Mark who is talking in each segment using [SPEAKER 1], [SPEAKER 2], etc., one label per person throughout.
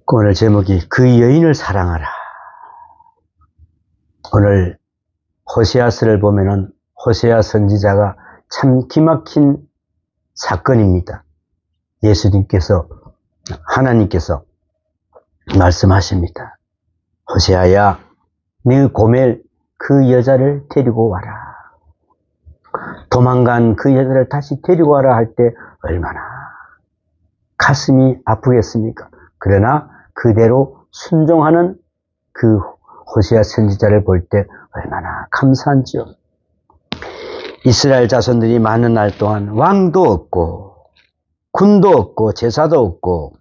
[SPEAKER 1] 오늘 제목이 그 여인을 사랑하라. 오늘 호세아서를 보면은 호세아 선지자가 참 기막힌 사건입니다. 예수님께서 하나님께서 말씀하십니다. 호세아야, 네 고멜 그 여자를 데리고 와라. 도망간 그 여자를 다시 데리고 와라 할 때 얼마나 가슴이 아프겠습니까? 그러나 그대로 순종하는 그 호세아 선지자를 볼 때 얼마나 감사한지요. 이스라엘 자손들이 많은 날 동안 왕도 없고 군도 없고 제사도 없고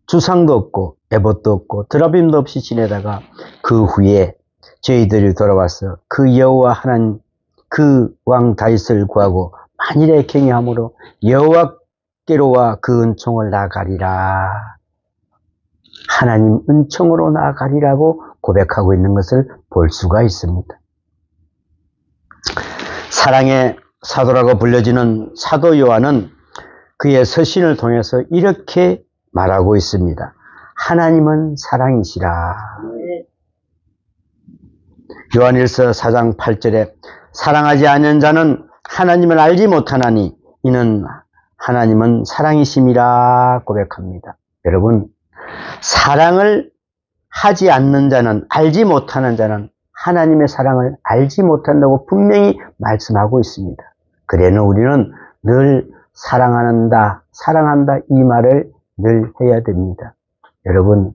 [SPEAKER 1] 주상도 없고 에봇도 없고 드라빔도 없이 지내다가 그 후에 저희들이 돌아와서 그 여호와 하나님 그 왕 다윗을 구하고 만일에 경외함으로 여호와께로와 그 은총을 나아가리라. 하나님 은총으로 나아가리라고 고백하고 있는 것을 볼 수가 있습니다. 사랑의 사도라고 불려지는 사도 요한은 그의 서신을 통해서 이렇게 말하고 있습니다. 하나님은 사랑이시라. 요한일서 4장 8절에 사랑하지 않는 자는 하나님을 알지 못하나니 이는 하나님은 사랑이심이라 고백합니다. 여러분, 사랑을 하지 않는 자는, 알지 못하는 자는 하나님의 사랑을 알지 못한다고 분명히 말씀하고 있습니다. 그래는 우리는 늘 사랑한다 이 말을 늘 해야 됩니다. 여러분,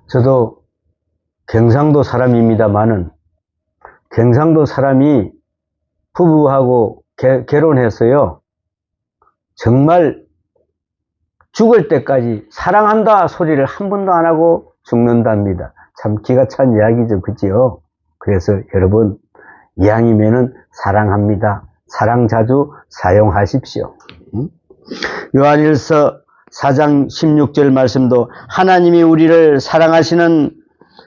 [SPEAKER 1] 저도 경상도 사람입니다만은 경상도 사람이 부부하고 결혼해서요, 정말 죽을 때까지 사랑한다 소리를 한 번도 안 하고 죽는답니다. 참 기가 찬 이야기죠, 그지요? 그래서 여러분, 이왕이면은 사랑합니다. 사랑 자주 사용하십시오. 요한일서 4장 16절 말씀도 하나님이 우리를 사랑하시는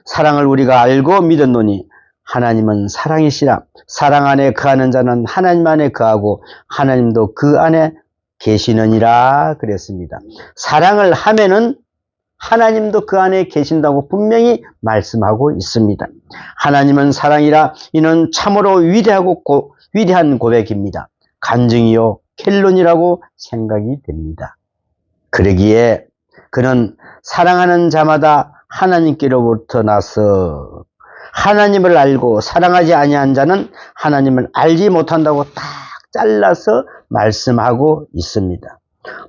[SPEAKER 1] 사랑을 우리가 알고 믿었노니 하나님은 사랑이시라. 사랑 안에 거하는 자는 하나님 안에 거하고 하나님도 그 안에 계시느니라 그랬습니다. 사랑을 하면은 하나님도 그 안에 계신다고 분명히 말씀하고 있습니다. 하나님은 사랑이라. 이는 참으로 위대한 고백입니다. 간증이요 켈론이라고 생각이 됩니다. 그러기에 그는 사랑하는 자마다 하나님께로부터 나서 하나님을 알고 사랑하지 아니한 자는 하나님을 알지 못한다고 딱 잘라서 말씀하고 있습니다.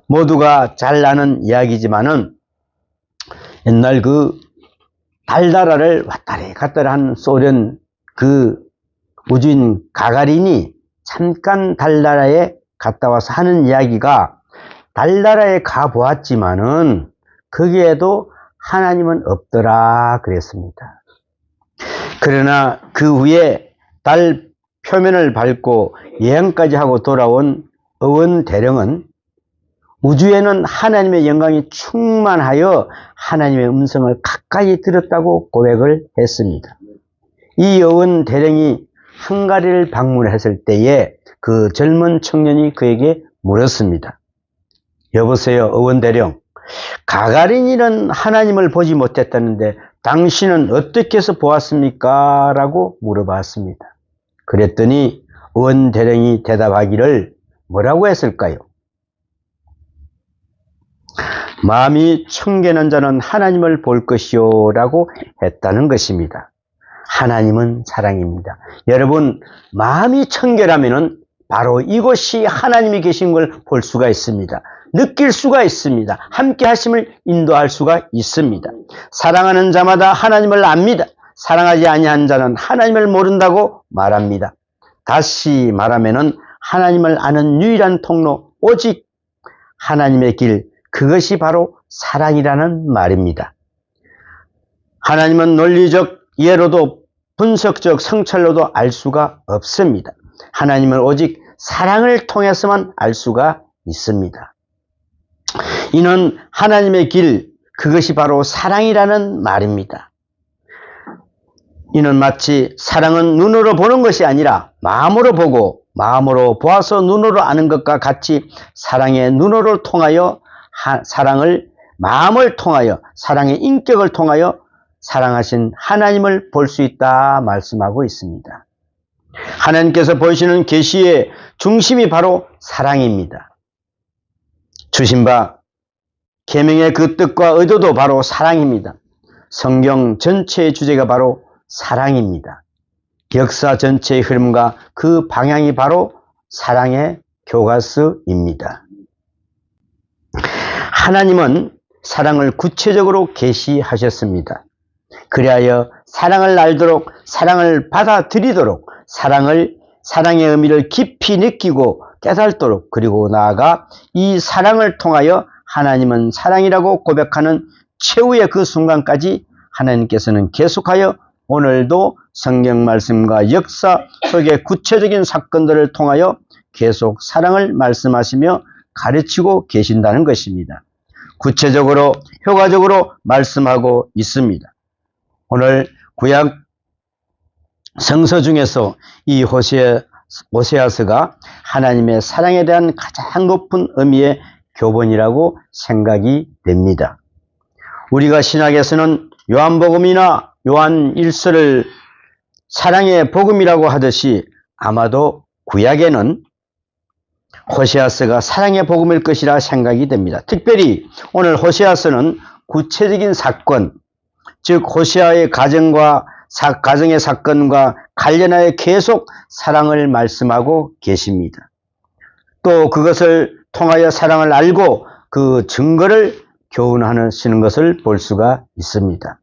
[SPEAKER 1] 모두가 잘 아는 이야기지만은 옛날 그 달나라를 왔다리 갔다리 한 소련 그 우주인 가가린이 잠깐 달나라에 갔다 와서 하는 이야기가 달나라에 가보았지만은 거기에도 하나님은 없더라 그랬습니다. 그러나 그 후에 달 표면을 밟고 여행까지 하고 돌아온 어원 대령은 우주에는 하나님의 영광이 충만하여 하나님의 음성을 가까이 들었다고 고백을 했습니다. 이 어원 대령이 헝가리를 방문했을 때에 그 젊은 청년이 그에게 물었습니다. 여보세요, 어원 대령. 가가린이는 하나님을 보지 못했다는데 당신은 어떻게 해서 보았습니까? 라고 물어봤습니다. 그랬더니 어원 대령이 대답하기를 뭐라고 했을까요? 마음이 청결한 자는 하나님을 볼 것이요 라고 했다는 것입니다. 하나님은 사랑입니다. 여러분, 마음이 청결하면은 바로 이곳이 하나님이 계신 걸 볼 수가 있습니다. 느낄 수가 있습니다. 함께 하심을 인도할 수가 있습니다. 사랑하는 자마다 하나님을 압니다. 사랑하지 아니한 자는 하나님을 모른다고 말합니다. 다시 말하면은 하나님을 아는 유일한 통로, 오직 하나님의 길, 그것이 바로 사랑이라는 말입니다. 하나님은 논리적 예로도 분석적 성찰로도 알 수가 없습니다. 하나님은 오직 사랑을 통해서만 알 수가 있습니다. 이는 하나님의 길, 그것이 바로 사랑이라는 말입니다. 이는 마치 사랑은 눈으로 보는 것이 아니라 마음으로 보고 마음으로 보아서 눈으로 아는 것과 같이 사랑의 눈으로 통하여 사랑을 마음을 통하여, 사랑의 인격을 통하여 사랑하신 하나님을 볼 수 있다 말씀하고 있습니다. 하나님께서 보시는 계시의 중심이 바로 사랑입니다. 주신 바 계명의 그 뜻과 의도도 바로 사랑입니다. 성경 전체의 주제가 바로 사랑입니다. 역사 전체의 흐름과 그 방향이 바로 사랑의 교과서입니다. 하나님은 사랑을 구체적으로 계시하셨습니다. 그리하여 사랑을 알도록, 사랑을 받아들이도록, 사랑의 의미를 깊이 느끼고 깨닫도록, 그리고 나아가 이 사랑을 통하여 하나님은 사랑이라고 고백하는 최후의 그 순간까지 하나님께서는 계속하여 오늘도 성경 말씀과 역사 속의 구체적인 사건들을 통하여 계속 사랑을 말씀하시며 가르치고 계신다는 것입니다. 구체적으로 효과적으로 말씀하고 있습니다. 오늘 구약 성서 중에서 이 호세아서가 하나님의 사랑에 대한 가장 높은 의미의 교본이라고 생각이 됩니다. 우리가 신약에서는 요한복음이나 요한 1서를 사랑의 복음이라고 하듯이 아마도 구약에는 호세아서가 사랑의 복음일 것이라 생각이 됩니다. 특별히 오늘 호세아서는 구체적인 사건, 즉 호세아의 가정의 사건과 관련하여 계속 사랑을 말씀하고 계십니다. 또 그것을 통하여 사랑을 알고 그 증거를 교훈하시는 것을 볼 수가 있습니다.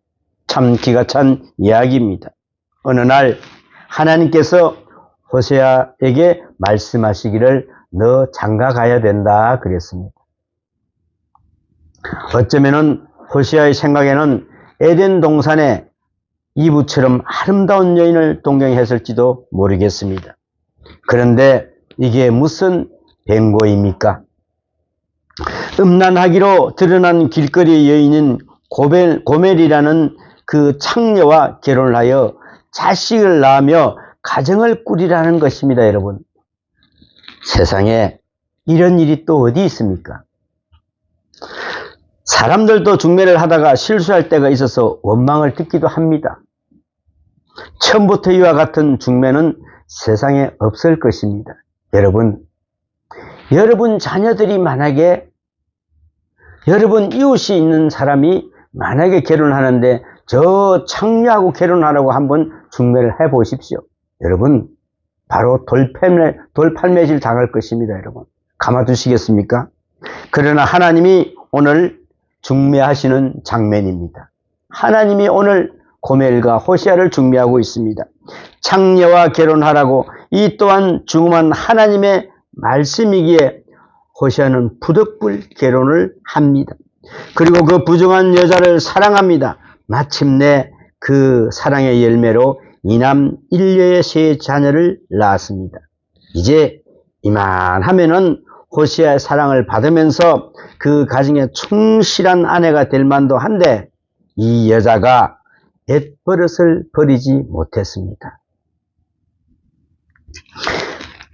[SPEAKER 1] 참 기가 찬 이야기입니다. 어느 날 하나님께서 호세아에게 말씀하시기를 너 장가 가야 된다 그랬습니다. 어쩌면은 호세아의 생각에는 에덴 동산에 이브처럼 아름다운 여인을 동경했을지도 모르겠습니다. 그런데 이게 무슨 뱅고입니까? 음란하기로 드러난 길거리 여인인 고멜이라는 그 창녀와 결혼을 하여 자식을 낳으며 가정을 꾸리라는 것입니다, 여러분. 세상에 이런 일이 또 어디 있습니까? 사람들도 중매를 하다가 실수할 때가 있어서 원망을 듣기도 합니다. 처음부터 이와 같은 중매는 세상에 없을 것입니다. 여러분 자녀들이 만약에, 여러분 이웃이 있는 사람이 만약에 결혼하는데 저 창녀하고 결혼하라고 한번 중매를 해보십시오. 여러분 바로 돌팔매질 당할 것입니다. 여러분 가만두시겠습니까? 그러나 하나님이 오늘 중매하시는 장면입니다. 하나님이 오늘 고멜과 호세아를 중매하고 있습니다. 창녀와 결혼하라고, 이 또한 중후한 하나님의 말씀이기에 호세아는 부득불 결혼을 합니다. 그리고 그 부정한 여자를 사랑합니다. 마침내 그 사랑의 열매로 이남 일녀의 세 자녀를 낳았습니다. 이제 이만하면은 호세아의 사랑을 받으면서 그 가정에 충실한 아내가 될 만도 한데, 이 여자가 옛버릇을 버리지 못했습니다.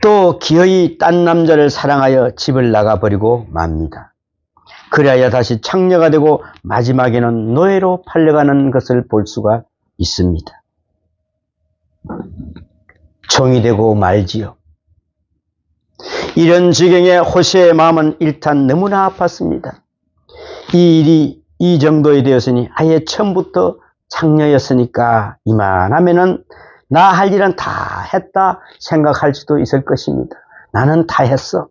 [SPEAKER 1] 또 기어이 딴 남자를 사랑하여 집을 나가버리고 맙니다. 그래야 다시 창녀가 되고 마지막에는 노예로 팔려가는 것을 볼 수가 있습니다. 종이 되고 말지요. 이런 지경에 호세아의 마음은 일단 너무나 아팠습니다. 이 일이 이 정도에 되었으니 아예 처음부터 창녀였으니까 이만하면은 나 할 일은 다 했다 생각할 수도 있을 것입니다. 나는 다 했어.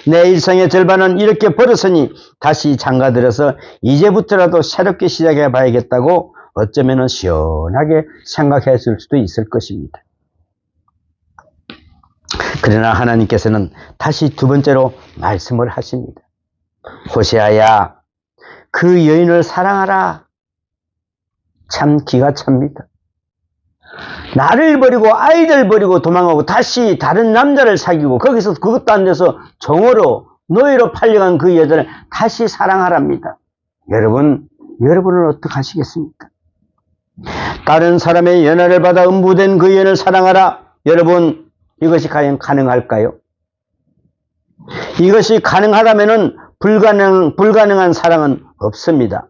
[SPEAKER 1] 내 일생의 절반은 이렇게 벌었으니 다시 장가들어서 이제부터라도 새롭게 시작해 봐야겠다고 어쩌면은 시원하게 생각했을 수도 있을 것입니다. 그러나 하나님께서는 다시 두 번째로 말씀을 하십니다. 호세아야, 그 여인을 사랑하라. 참 기가 찹니다. 나를 버리고 아이들 버리고 도망가고 다시 다른 남자를 사귀고 거기서 그것도 안 돼서 종으로 노예로 팔려간 그 여자를 다시 사랑하랍니다. 여러분은 어떻게 하시겠습니까? 다른 사람의 연하를 받아 음부된 그 여인을 사랑하라. 여러분, 이것이 과연 가능할까요? 이것이 가능하다면은 불가능한 사랑은 없습니다.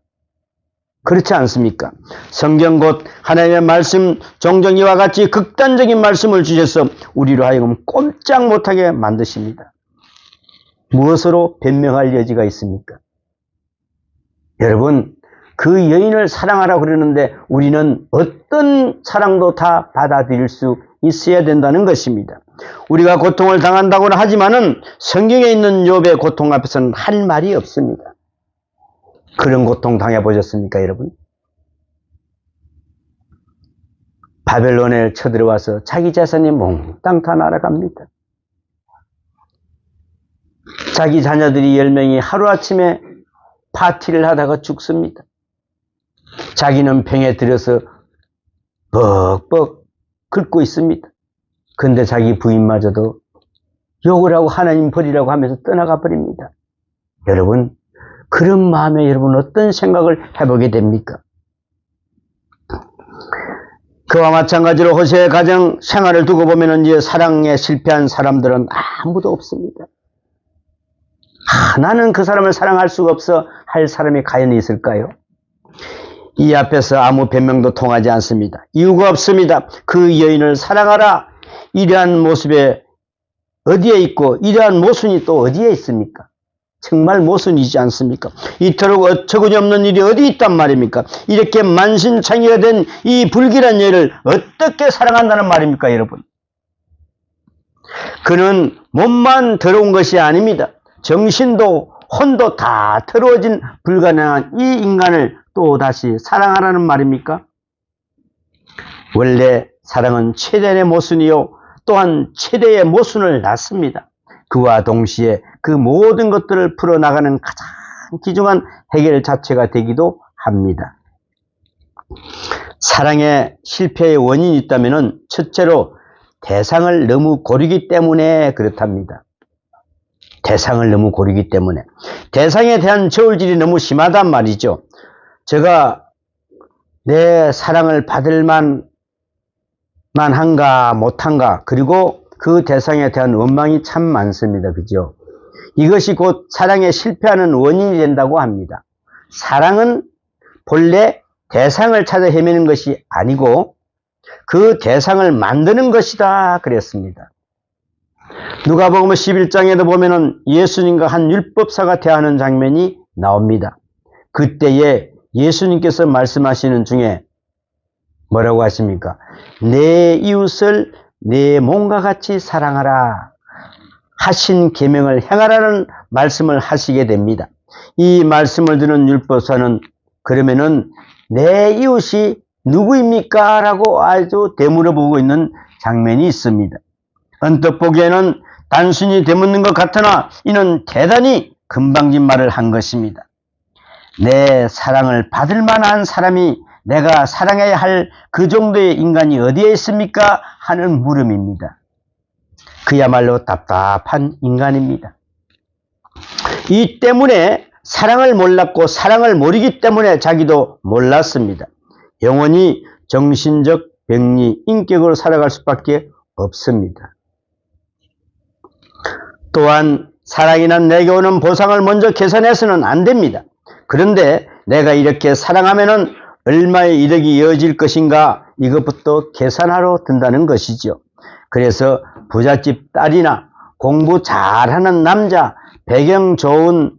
[SPEAKER 1] 그렇지 않습니까? 성경 곧 하나님의 말씀, 종종 이와 같이 극단적인 말씀을 주셔서 우리로 하여금 꼼짝 못하게 만드십니다. 무엇으로 변명할 여지가 있습니까? 여러분, 그 여인을 사랑하라고 그러는데 우리는 어떤 사랑도 다 받아들일 수 있어야 된다는 것입니다. 우리가 고통을 당한다고는 하지만은 성경에 있는 욥의 고통 앞에서는 할 말이 없습니다. 그런 고통 당해보셨습니까, 여러분? 바벨론에 쳐들어와서 자기 재산이 몽땅 다 날아갑니다. 자기 자녀들이 10명이 하루아침에 파티를 하다가 죽습니다. 자기는 병에 들어서 벅벅 긁고 있습니다. 근데 자기 부인마저도 욕을 하고 하나님 버리라고 하면서 떠나가 버립니다. 여러분, 그런 마음에 여러분 어떤 생각을 해보게 됩니까? 그와 마찬가지로 호세의 가정 생활을 두고 보면은 이 사랑에 실패한 사람들은 아무도 없습니다. 나는 그 사람을 사랑할 수가 없어 할 사람이 과연 있을까요? 이 앞에서 아무 변명도 통하지 않습니다. 이유가 없습니다. 그 여인을 사랑하라. 이러한 모습에 어디에 있고 이러한 모순이 또 어디에 있습니까? 정말 모순이지 않습니까? 이토록 어처구니 없는 일이 어디 있단 말입니까? 이렇게 만신창이가 된 이 불길한 여인을 어떻게 사랑한다는 말입니까, 여러분? 그는 몸만 더러운 것이 아닙니다. 정신도 혼도 다 더러워진 불가능한 이 인간을 또다시 사랑하라는 말입니까? 원래 사랑은 최대의 모순이요 또한 최대의 모순을 낳습니다. 그와 동시에 그 모든 것들을 풀어나가는 가장 귀중한 해결 자체가 되기도 합니다. 사랑의 실패의 원인이 있다면 첫째로 대상을 너무 고르기 때문에 그렇답니다. 대상을 너무 고르기 때문에. 대상에 대한 저울질이 너무 심하단 말이죠. 제가 내 사랑을 받을 만한가 못한가, 그리고 그 대상에 대한 원망이 참 많습니다. 그죠? 이것이 곧 사랑에 실패하는 원인이 된다고 합니다. 사랑은 본래 대상을 찾아 헤매는 것이 아니고 그 대상을 만드는 것이다 그랬습니다. 누가복음 11장에도 보면은 예수님과 한 율법사가 대하는 장면이 나옵니다. 그때에 예수님께서 말씀하시는 중에 뭐라고 하십니까? 내 이웃을 내 몸과 같이 사랑하라 하신 계명을 행하라는 말씀을 하시게 됩니다. 이 말씀을 듣는 율법사는 그러면은 내 이웃이 누구입니까? 라고 아주 되물어보고 있는 장면이 있습니다. 언뜻 보기에는 단순히 되묻는 것 같으나 이는 대단히 금방진 말을 한 것입니다. 내 사랑을 받을 만한 사람이 내가 사랑해야 할 그 정도의 인간이 어디에 있습니까? 하는 물음입니다. 그야말로 답답한 인간입니다. 이 때문에 사랑을 몰랐고 사랑을 모르기 때문에 자기도 몰랐습니다. 영원히 정신적 병리, 인격으로 살아갈 수밖에 없습니다. 또한 사랑이나 내게 오는 보상을 먼저 계산해서는 안 됩니다. 그런데 내가 이렇게 사랑하면은 얼마의 이득이 이어질 것인가, 이것부터 계산하러 든다는 것이죠. 그래서 부잣집 딸이나 공부 잘하는 남자, 배경 좋은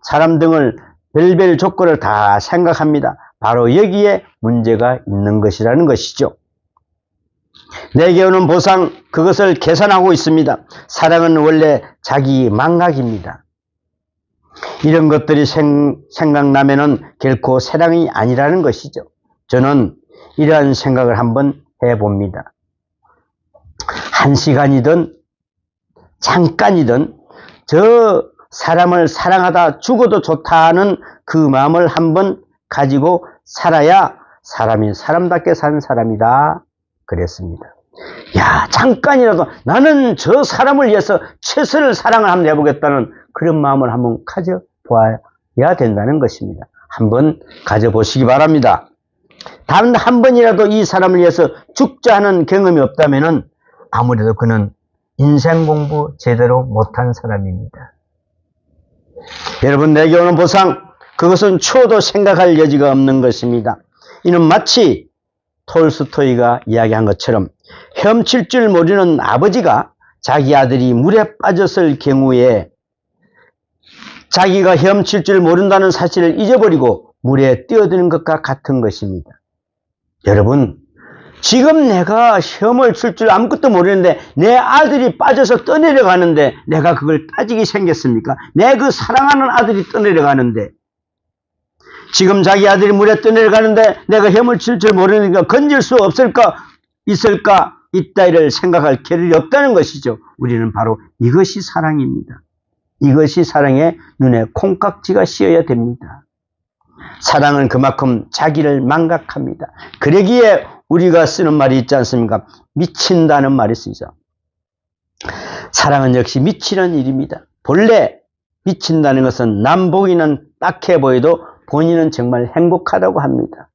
[SPEAKER 1] 사람 등을 별별 조건을 다 생각합니다. 바로 여기에 문제가 있는 것이라는 것이죠. 내게 오는 보상, 그것을 계산하고 있습니다. 사랑은 원래 자기 망각입니다. 이런 것들이 생각나면은 결코 사랑이 아니라는 것이죠. 저는 이러한 생각을 한번 해봅니다. 1시간이든 잠깐이든 저 사람을 사랑하다 죽어도 좋다는 그 마음을 한번 가지고 살아야 사람이 사람답게 사는 사람이다 그랬습니다. 야, 잠깐이라도 나는 저 사람을 위해서 최선을 사랑을 한번 해보겠다는 그런 마음을 한번 가져보아야 된다는 것입니다. 한번 가져보시기 바랍니다. 단 한 번이라도 이 사람을 위해서 죽자 하는 경험이 없다면 아무래도 그는 인생 공부 제대로 못한 사람입니다. 여러분, 내게 오는 보상, 그것은 추워도 생각할 여지가 없는 것입니다. 이는 마치 톨스토이가 이야기한 것처럼 헤엄칠 줄 모르는 아버지가 자기 아들이 물에 빠졌을 경우에 자기가 헤엄칠 줄 모른다는 사실을 잊어버리고 물에 뛰어드는 것과 같은 것입니다. 여러분, 지금 내가 헤엄을 칠 줄 아무것도 모르는데 내 아들이 빠져서 떠내려가는데 내가 그걸 따지게 생겼습니까? 내 그 사랑하는 아들이 떠내려가는데, 지금 자기 아들이 물에 떠내려가는데 내가 헤엄을 칠 줄 모르니까 건질 수 없을까, 있을까, 있다를 생각할 겨를이 없다는 것이죠. 우리는 바로 이것이 사랑입니다. 이것이 사랑의 눈에 콩깍지가 씌어야 됩니다. 사랑은 그만큼 자기를 망각합니다. 그러기에 우리가 쓰는 말이 있지 않습니까? 미친다는 말이 쓰이죠. 사랑은 역시 미치는 일입니다. 본래 미친다는 것은 남 보기는 딱해 보여도 본인은 정말 행복하다고 합니다.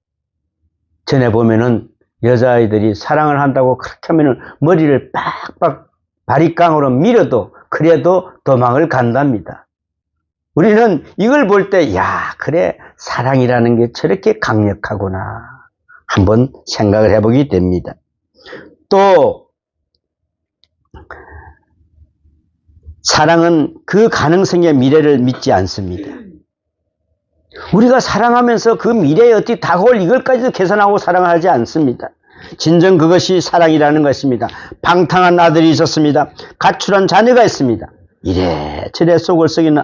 [SPEAKER 1] 전에 보면은 여자아이들이 사랑을 한다고 그렇게 하면은 머리를 빡빡 바리깡으로 밀어도 그래도 도망을 간답니다. 우리는 이걸 볼 때, 야, 그래, 사랑이라는 게 저렇게 강력하구나. 한번 생각을 해보게 됩니다. 또, 사랑은 그 가능성의 미래를 믿지 않습니다. 우리가 사랑하면서 그 미래에 어떻게 다가올 이걸까지도 계산하고 사랑하지 않습니다. 진정 그것이 사랑이라는 것입니다. 방탕한 아들이 있었습니다. 가출한 자녀가 있습니다. 이래저래 속을 썩이는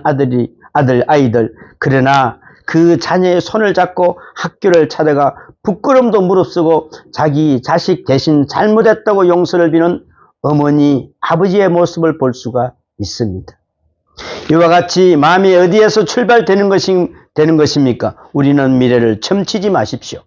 [SPEAKER 1] 아이들. 그러나 그 자녀의 손을 잡고 학교를 찾아가 부끄럼도 무릅쓰고 자기 자식 대신 잘못했다고 용서를 비는 어머니, 아버지의 모습을 볼 수가 있습니다. 이와 같이 마음이 어디에서 출발되는 것입니까? 우리는 미래를 점치지 마십시오.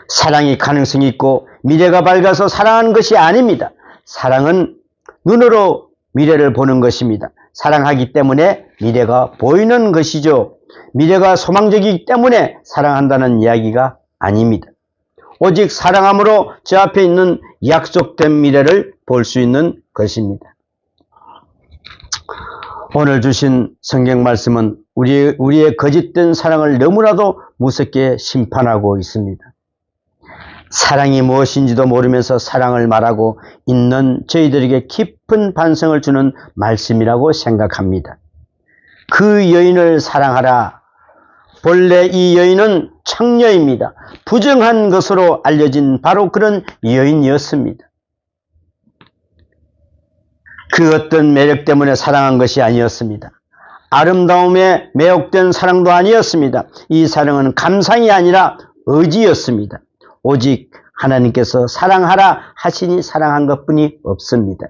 [SPEAKER 1] 사랑이 가능성이 있고 미래가 밝아서 사랑하는 것이 아닙니다. 사랑은 눈으로 미래를 보는 것입니다. 사랑하기 때문에 미래가 보이는 것이죠. 미래가 소망적이기 때문에 사랑한다는 이야기가 아닙니다. 오직 사랑함으로 저 앞에 있는 약속된 미래를 볼 수 있는 것입니다. 오늘 주신 성경 말씀은 우리의 거짓된 사랑을 너무나도 무섭게 심판하고 있습니다. 사랑이 무엇인지도 모르면서 사랑을 말하고 있는 저희들에게 깊은 반성을 주는 말씀이라고 생각합니다. 그 여인을 사랑하라. 본래 이 여인은 창녀입니다. 부정한 것으로 알려진 바로 그런 여인이었습니다. 그 어떤 매력 때문에 사랑한 것이 아니었습니다. 아름다움에 매혹된 사랑도 아니었습니다. 이 사랑은 감상이 아니라 의지였습니다. 오직 하나님께서 사랑하라 하시니 사랑한 것뿐이 없습니다.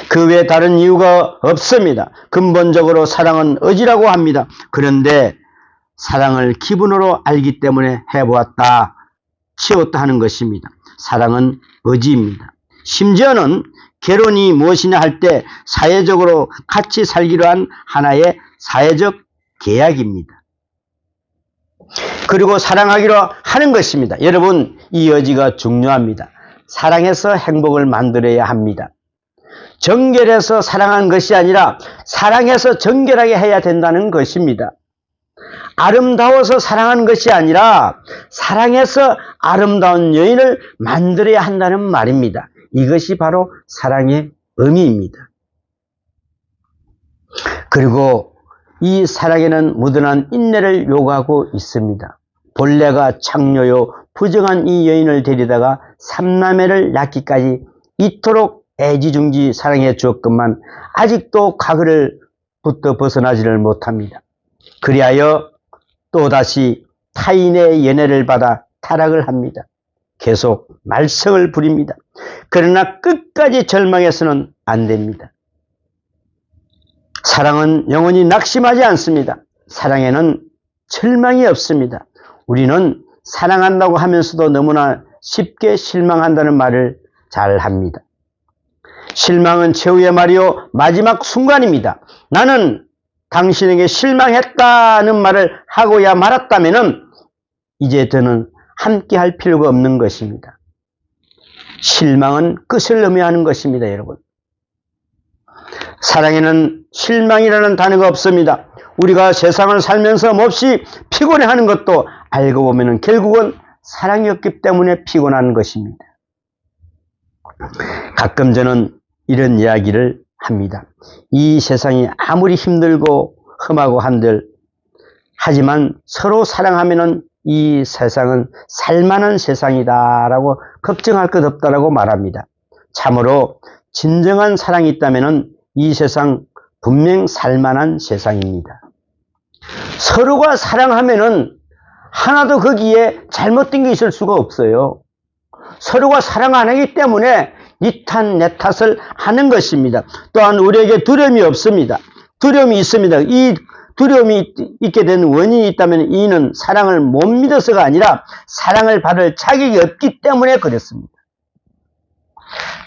[SPEAKER 1] 그 외에 다른 이유가 없습니다. 근본적으로 사랑은 의지라고 합니다. 그런데 사랑을 기분으로 알기 때문에 해보았다, 치웠다 하는 것입니다. 사랑은 의지입니다. 심지어는 결혼이 무엇이냐 할 때 사회적으로 같이 살기로 한 하나의 사회적 계약입니다. 그리고 사랑하기로 하는 것입니다. 여러분, 이 의지가 중요합니다. 사랑해서 행복을 만들어야 합니다. 정결해서 사랑하는 것이 아니라 사랑해서 정결하게 해야 된다는 것입니다. 아름다워서 사랑하는 것이 아니라 사랑해서 아름다운 여인을 만들어야 한다는 말입니다. 이것이 바로 사랑의 의미입니다. 그리고 이 사랑에는 무던한 인내를 요구하고 있습니다. 본래가 창녀요 부정한 이 여인을 데리다가 삼남매를 낳기까지 이토록 애지중지 사랑해 주었건만 아직도 가글을부터 벗어나지를 못합니다. 그리하여 또다시 타인의 연애를 받아 타락을 합니다. 계속 말썽을 부립니다. 그러나 끝까지 절망해서는 안 됩니다. 사랑은 영원히 낙심하지 않습니다. 사랑에는 절망이 없습니다. 우리는 사랑한다고 하면서도 너무나 쉽게 실망한다는 말을 잘 합니다. 실망은 최후의 말이요 마지막 순간입니다. 나는 당신에게 실망했다는 말을 하고야 말았다면 이제 더는 함께 할 필요가 없는 것입니다. 실망은 끝을 의미하는 것입니다, 여러분. 사랑에는 실망이라는 단어가 없습니다. 우리가 세상을 살면서 몹시 피곤해하는 것도 알고 보면 결국은 사랑이 없기 때문에 피곤한 것입니다. 가끔 저는 이런 이야기를 합니다. 이 세상이 아무리 힘들고 험하고 한들 하지만 서로 사랑하면은 이 세상은 살만한 세상이다라고 걱정할 것 없다라고 말합니다. 참으로 진정한 사랑이 있다면은 이 세상 분명 살만한 세상입니다. 서로가 사랑하면은 하나도 거기에 잘못된 게 있을 수가 없어요. 서로가 사랑 안 하기 때문에 니 탓 내 탓을 하는 것입니다. 또한 우리에게 두려움이 없습니다. 두려움이 있습니다. 이 두려움이 있게 된 원인이 있다면 이는 사랑을 못 믿어서가 아니라 사랑을 받을 자격이 없기 때문에 그랬습니다.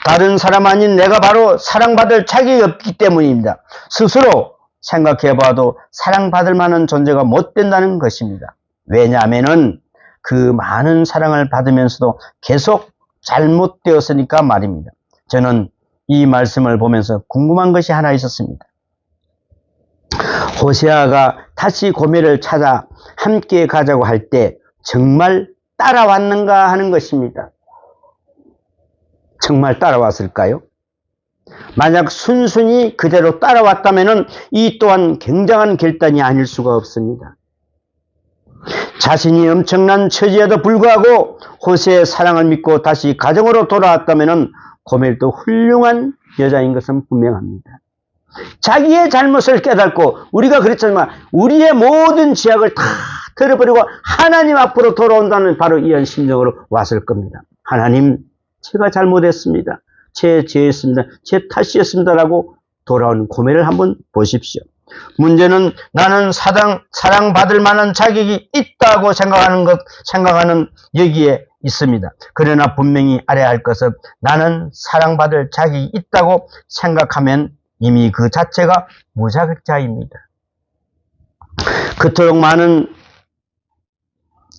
[SPEAKER 1] 다른 사람 아닌 내가 바로 사랑받을 자격이 없기 때문입니다. 스스로 생각해봐도 사랑받을 만한 존재가 못 된다는 것입니다. 왜냐하면은 그 많은 사랑을 받으면서도 계속 잘못되었으니까 말입니다. 저는 이 말씀을 보면서 궁금한 것이 하나 있었습니다. 호세아가 다시 고멜을 찾아 함께 가자고 할 때 정말 따라왔는가 하는 것입니다. 정말 따라왔을까요? 만약 순순히 그대로 따라왔다면 이 또한 굉장한 결단이 아닐 수가 없습니다. 자신이 엄청난 처지에도 불구하고 호세의 사랑을 믿고 다시 가정으로 돌아왔다면 고멜도 훌륭한 여자인 것은 분명합니다. 자기의 잘못을 깨닫고 우리가 그랬지만 우리의 모든 죄악을 다 털어버리고 하나님 앞으로 돌아온다는 바로 이런 심정으로 왔을 겁니다. 하나님, 제가 잘못했습니다. 제 죄였습니다. 제 탓이었습니다라고 돌아온 고멜을 한번 보십시오. 문제는 나는 사랑받을 만한 자격이 있다고 생각하는 여기에 있습니다. 그러나 분명히 알아야 할 것은 나는 사랑받을 자격이 있다고 생각하면 이미 그 자체가 무자격자입니다. 그토록 많은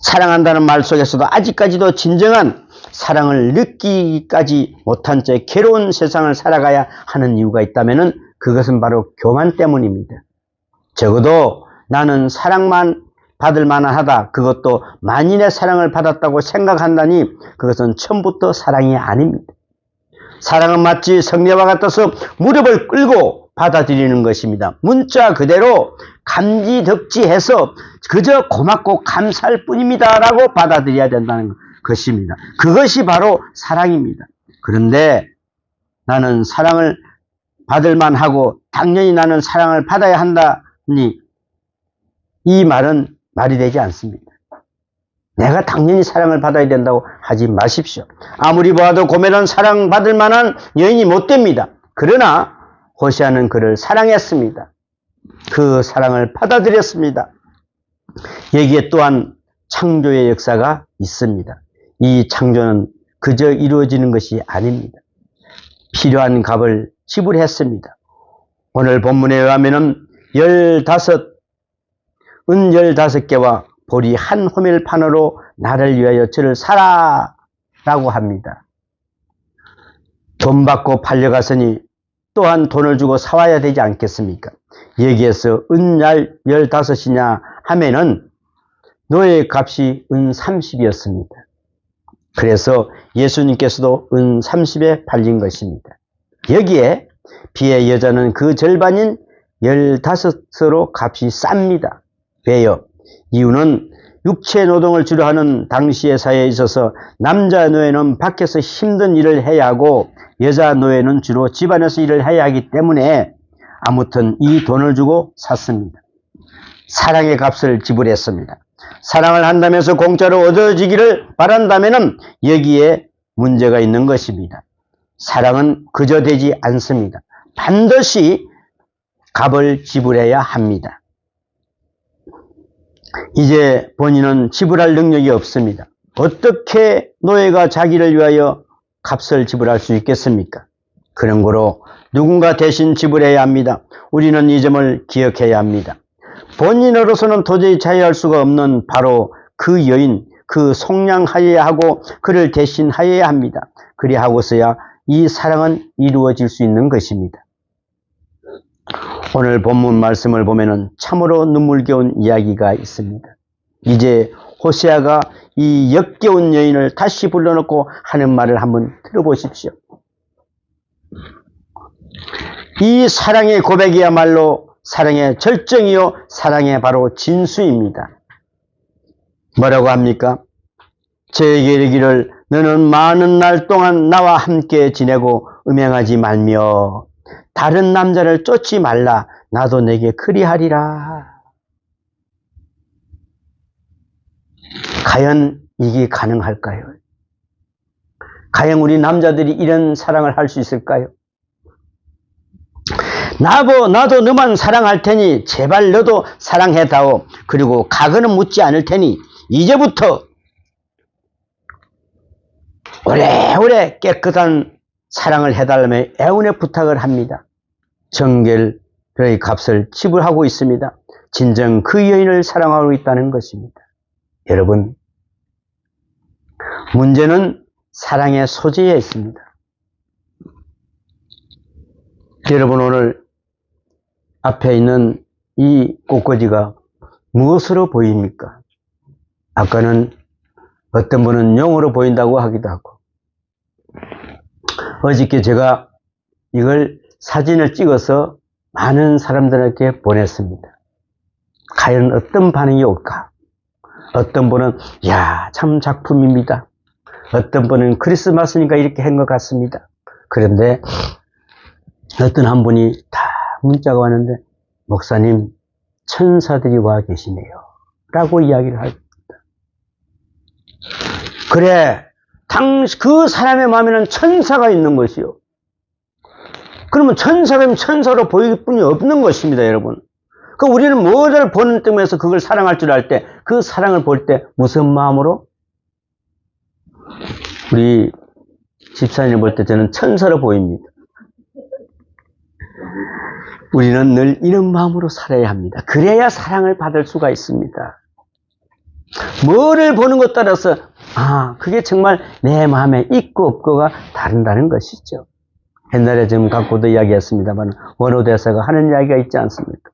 [SPEAKER 1] 사랑한다는 말 속에서도 아직까지도 진정한 사랑을 느끼기까지 못한 채 괴로운 세상을 살아가야 하는 이유가 있다면 그것은 바로 교만 때문입니다. 적어도 나는 사랑만 받을 만하다. 그것도 만인의 사랑을 받았다고 생각한다니 그것은 처음부터 사랑이 아닙니다. 사랑은 마치 성례와 같아서 무릎을 꿇고 받아들이는 것입니다. 문자 그대로 감지덕지해서 그저 고맙고 감사할 뿐입니다 라고 받아들여야 된다는 것입니다. 그것이 바로 사랑입니다. 그런데 나는 사랑을 받을 만하고 당연히 나는 사랑을 받아야 한다니 이 말은 말이 되지 않습니다. 내가 당연히 사랑을 받아야 된다고 하지 마십시오. 아무리 보아도 고멜은 사랑받을 만한 여인이 못 됩니다. 그러나 호세아는 그를 사랑했습니다. 그 사랑을 받아들였습니다. 여기에 또한 창조의 역사가 있습니다. 이 창조는 그저 이루어지는 것이 아닙니다. 필요한 값을 지불했습니다. 오늘 본문에 의하면 15개와 보리 한 호멜판으로 나를 위하여 저를 사라 라고 합니다. 돈 받고 팔려갔으니 또한 돈을 주고 사와야 되지 않겠습니까? 여기에서 은날 15이냐 하면은 노예 값이 은 30이었습니다. 그래서 예수님께서도 은 30에 팔린 것입니다. 여기에 비의 여자는 그 절반인 15으로 값이 쌉니다. 왜요? 이유는 육체 노동을 주로 하는 당시의 사회에 있어서 남자 노예는 밖에서 힘든 일을 해야 하고 여자 노예는 주로 집안에서 일을 해야 하기 때문에 아무튼 이 돈을 주고 샀습니다. 사랑의 값을 지불했습니다. 사랑을 한다면서 공짜로 얻어지기를 바란다면 여기에 문제가 있는 것입니다. 사랑은 그저 되지 않습니다. 반드시 값을 지불해야 합니다. 이제 본인은 지불할 능력이 없습니다. 어떻게 노예가 자기를 위하여 값을 지불할 수 있겠습니까? 그런 거로 누군가 대신 지불해야 합니다. 우리는 이 점을 기억해야 합니다. 본인으로서는 도저히 자유할 수가 없는 바로 그 여인, 그 속량하여야 하고 그를 대신하여야 합니다. 그리하고서야 이 사랑은 이루어질 수 있는 것입니다. 오늘 본문 말씀을 보면은 참으로 눈물겨운 이야기가 있습니다. 이제 호세아가 이 역겨운 여인을 다시 불러놓고 하는 말을 한번 들어보십시오. 이 사랑의 고백이야말로 사랑의 절정이요 사랑의 바로 진수입니다. 뭐라고 합니까? 저에게 이르기를 너는 많은 날 동안 나와 함께 지내고 음행하지 말며 다른 남자를 쫓지 말라. 나도 내게 그리하리라. 과연 이게 가능할까요? 과연 우리 남자들이 이런 사랑을 할 수 있을까요? 나도 너만 사랑할 테니 제발 너도 사랑해다오. 그리고 과거는 묻지 않을 테니 이제부터 오래오래 깨끗한 사랑을 해달라며 애원의 부탁을 합니다. 정결의 값을 지불하고 있습니다. 진정 그 여인을 사랑하고 있다는 것입니다. 여러분, 문제는 사랑의 소재에 있습니다. 여러분, 오늘 앞에 있는 이 꽃꽂이가 무엇으로 보입니까? 아까는 어떤 분은 용으로 보인다고 하기도 하고, 어저께 제가 이걸 사진을 찍어서 많은 사람들에게 보냈습니다. 과연 어떤 반응이 올까? 어떤 분은 야, 참 작품입니다. 어떤 분은 크리스마스니까 이렇게 한 것 같습니다. 그런데 어떤 한 분이 다 문자가 왔는데 목사님 천사들이 와 계시네요 라고 이야기를 합니다. 그래, 그 사람의 마음에는 천사가 있는 것이요. 그러면 천사가 천사로 보일 뿐이 없는 것입니다, 여러분. 그 우리는 뭐를 보는 때문에서 그걸 사랑할 줄 알 때, 그 사랑을 볼 때 무슨 마음으로? 우리 집사님을 볼 때 저는 천사로 보입니다. 우리는 늘 이런 마음으로 살아야 합니다. 그래야 사랑을 받을 수가 있습니다. 뭐를 보는 것 따라서 그게 정말 내 마음에 있고 없고가 다른다는 것이죠. 옛날에 좀 갖고도 이야기했습니다만 원어대사가 하는 이야기가 있지 않습니까?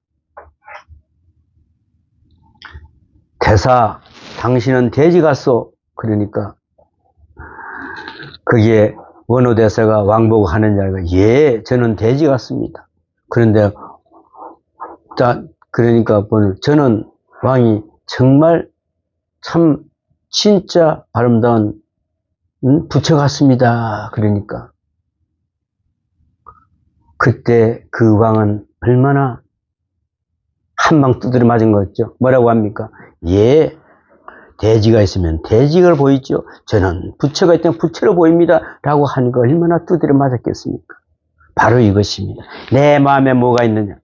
[SPEAKER 1] 대사, 당신은 돼지 같소. 그러니까 거기에 원어대사가 왕보고 하는 이야기가 예, 저는 돼지 같습니다. 그런데 그러니까 저는 왕이 정말 참 진짜 아름다운 부처 같습니다. 그러니까 그때 그 왕은 얼마나 한 방 두드려 맞은 거였죠. 뭐라고 합니까? 예, 돼지가 있으면 돼지가 보이죠. 저는 부처가 있다면 부처로 보입니다. 라고 하니까 얼마나 두드려 맞았겠습니까? 바로 이것입니다. 내 마음에 뭐가 있느냐?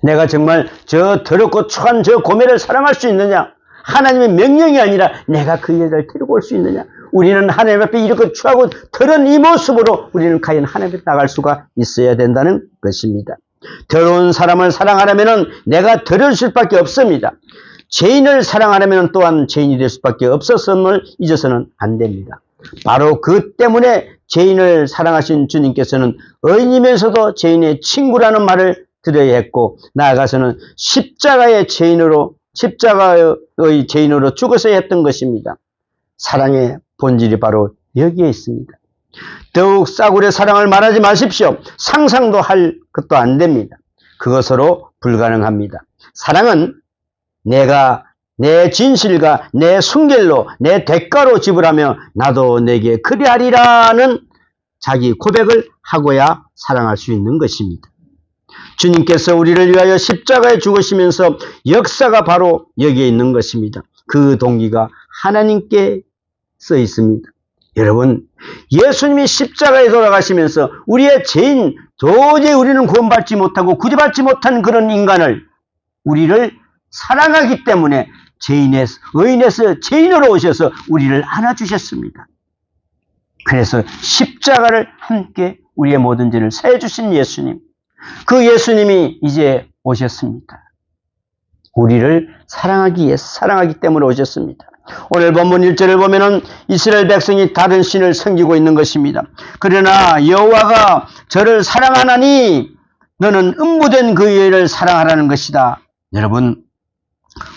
[SPEAKER 1] 내가 정말 저 더럽고 추한 저 고매를 사랑할 수 있느냐? 하나님의 명령이 아니라 내가 그 여자를 데리고 올 수 있느냐? 우리는 하나님 앞에 이렇게 추하고 더러운 이 모습으로 우리는 과연 하나님 앞에 나갈 수가 있어야 된다는 것입니다. 더러운 사람을 사랑하려면 내가 더러울 수밖에 없습니다. 죄인을 사랑하려면 또한 죄인이 될 수밖에 없었음을 잊어서는 안 됩니다. 바로 그 때문에 죄인을 사랑하신 주님께서는 의인이면서도 죄인의 친구라는 말을 드려야 했고 나아가서는 십자가의 죄인으로 죽었어야 했던 것입니다. 사랑의 본질이 바로 여기에 있습니다. 더욱 싸구려 사랑을 말하지 마십시오. 상상도 할 것도 안 됩니다. 그것으로 불가능합니다. 사랑은 내가 내 진실과 내 순결로 내 대가로 지불하며 나도 내게 그리하리라는 자기 고백을 하고야 사랑할 수 있는 것입니다. 주님께서 우리를 위하여 십자가에 죽으시면서 역사가 바로 여기에 있는 것입니다. 그 동기가 하나님께 써 있습니다. 여러분, 예수님이 십자가에 돌아가시면서 우리의 죄인, 도저히 우리는 구원받지 못하고 구제받지 못한 그런 인간을 우리를 사랑하기 때문에 의인에서 죄인으로 오셔서 우리를 안아주셨습니다. 그래서 십자가를 함께 우리의 모든 죄를 사해 주신 예수님, 그 예수님이 이제 오셨습니다. 우리를 사랑하기 때문에 오셨습니다. 오늘 본문 1절을 보면은 이스라엘 백성이 다른 신을 섬기고 있는 것입니다. 그러나 여호와가 저를 사랑하나니 너는 음부된 그 여인을 사랑하라는 것이다. 여러분,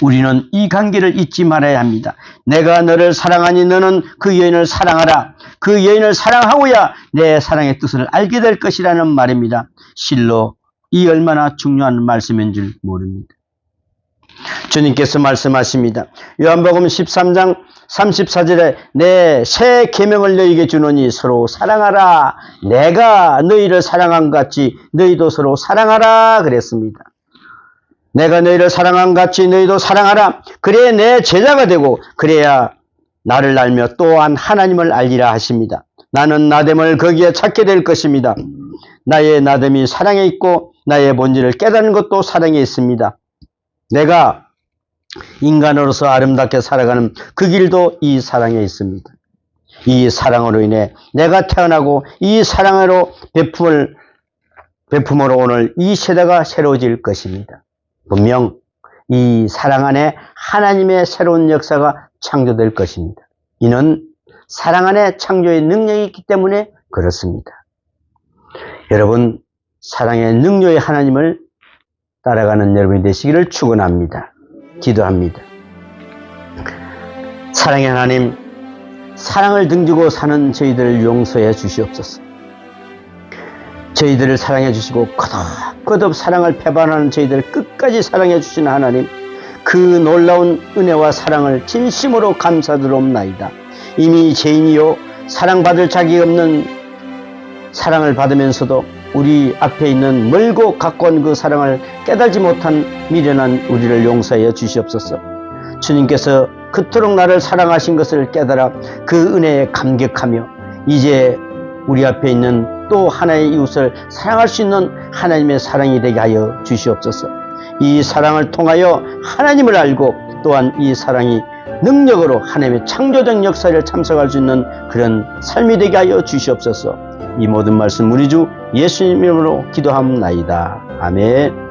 [SPEAKER 1] 우리는 이 관계를 잊지 말아야 합니다. 내가 너를 사랑하니 너는 그 여인을 사랑하라. 그 여인을 사랑하고야 내 사랑의 뜻을 알게 될 것이라는 말입니다. 실로 이 얼마나 중요한 말씀인 줄 모릅니다. 주님께서 말씀하십니다. 요한복음 13장 34절에 내 새 계명을 너희에게 주노니 서로 사랑하라. 내가 너희를 사랑한 것 같이 너희도 서로 사랑하라 그랬습니다. 내가 너희를 사랑한 것 같이 너희도 사랑하라. 그래야 내 제자가 되고 그래야 나를 알며 또한 하나님을 알리라 하십니다. 나는 나됨을 거기에 찾게 될 것입니다. 나의 나됨이 사랑에 있고 나의 본질을 깨닫는 것도 사랑에 있습니다. 내가 인간으로서 아름답게 살아가는 그 길도 이 사랑에 있습니다. 이 사랑으로 인해 내가 태어나고 이 사랑으로 베품으로 오늘 이 세대가 새로워질 것입니다. 분명 이 사랑 안에 하나님의 새로운 역사가 창조될 것입니다. 이는 사랑 안에 창조의 능력이 있기 때문에 그렇습니다. 여러분, 사랑의 능력의 하나님을 따라가는 여러분이 되시기를 축원합니다. 기도합니다. 사랑의 하나님, 사랑을 등지고 사는 저희들을 용서해 주시옵소서. 저희들을 사랑해 주시고 거듭 사랑을 배반하는 저희들을 끝까지 사랑해 주시는 하나님, 그 놀라운 은혜와 사랑을 진심으로 감사드리옵나이다. 이미 죄인이요 사랑받을 자격이 없는 사랑을 받으면서도 우리 앞에 있는 멀고 가까운 그 사랑을 깨달지 못한 미련한 우리를 용서하여 주시옵소서. 주님께서 그토록 나를 사랑하신 것을 깨달아 그 은혜에 감격하며 이제 우리 앞에 있는 또 하나의 이웃을 사랑할 수 있는 하나님의 사랑이 되게 하여 주시옵소서. 이 사랑을 통하여 하나님을 알고 또한 이 사랑이 능력으로 하나님의 창조적 역사를 참석할 수 있는 그런 삶이 되게 하여 주시옵소서. 이 모든 말씀 우리 주 예수님 이름으로 기도합나이다. 아멘.